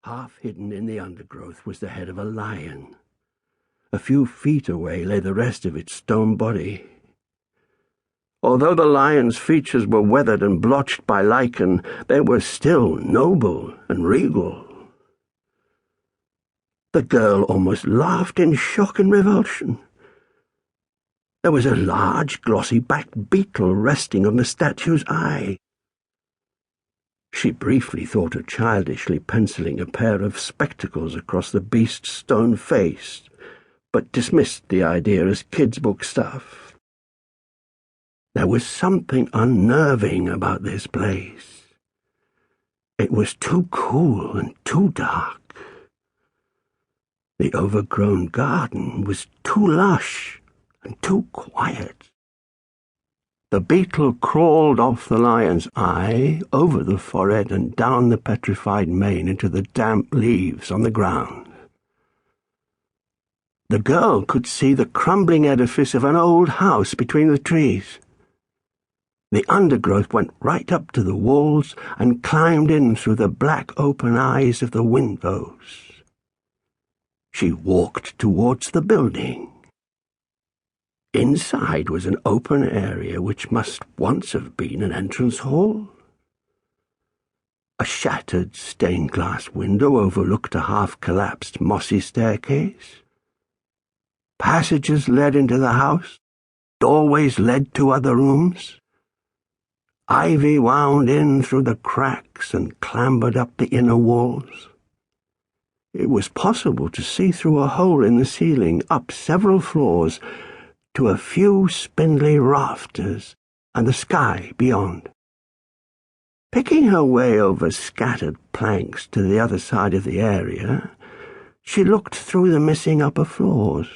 Half hidden in the undergrowth was the head of a lion. A few feet away lay the rest of its stone body. Although the lion's features were weathered and blotched by lichen, they were still noble and regal. The girl almost laughed in shock and revulsion. There was a large, glossy-backed beetle resting on the statue's eye. She briefly thought of childishly penciling a pair of spectacles across the beast's stone face, but dismissed the idea as kids' book stuff. There was something unnerving about this place. It was too cool and too dark. The overgrown garden was too lush and too quiet. The beetle crawled off the lion's eye, over the forehead and down the petrified mane into the damp leaves on the ground. The girl could see the crumbling edifice of an old house between the trees. The undergrowth went right up to the walls and climbed in through the black open eyes of the windows. She walked towards the building. Inside was an open area which must once have been an entrance hall. A shattered stained-glass window overlooked a half-collapsed mossy staircase. Passages led into the house. Doorways led to other rooms. Ivy wound in through the cracks and clambered up the inner walls. It was possible to see through a hole in the ceiling up several floors to a few spindly rafters and the sky beyond. Picking her way over scattered planks to the other side of the area, she looked through the missing upper floors.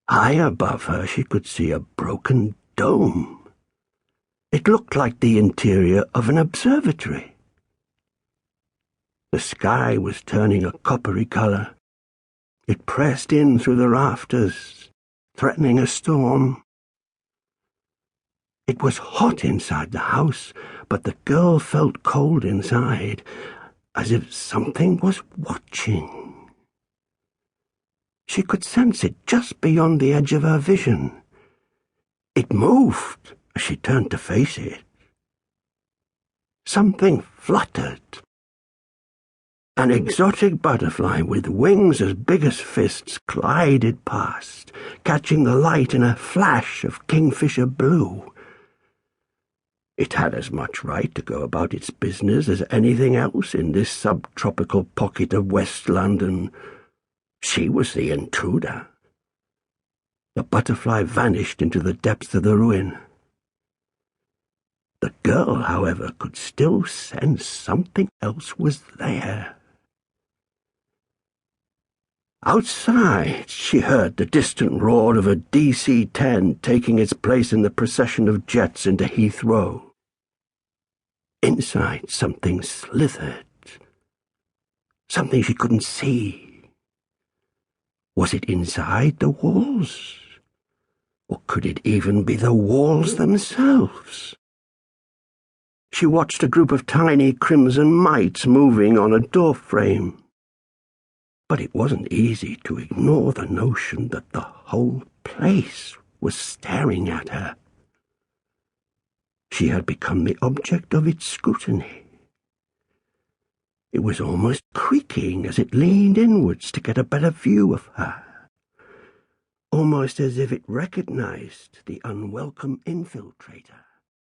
High above her she could see a broken dome. It looked like the interior of an observatory. The sky was turning a coppery colour. It pressed in through the rafters, threatening a storm. It was hot inside the house, but the girl felt cold inside, as if something was watching. She could sense it just beyond the edge of her vision. It moved as she turned to face it. Something fluttered. An exotic butterfly with wings as big as fists glided past, catching the light in a flash of kingfisher blue. It had as much right to go about its business as anything else in this subtropical pocket of West London. She was the intruder. The butterfly vanished into the depths of the ruin. The girl, however, could still sense something else was there. Outside, she heard the distant roar of a DC-10 taking its place in the procession of jets into Heathrow. Inside, something slithered. Something she couldn't see. Was it inside the walls? Or could it even be the walls themselves? She watched a group of tiny crimson mites moving on a door frame. But it wasn't easy to ignore the notion that the whole place was staring at her. She had become the object of its scrutiny. It was almost creaking as it leaned inwards to get a better view of her, almost as if it recognized the unwelcome infiltrator.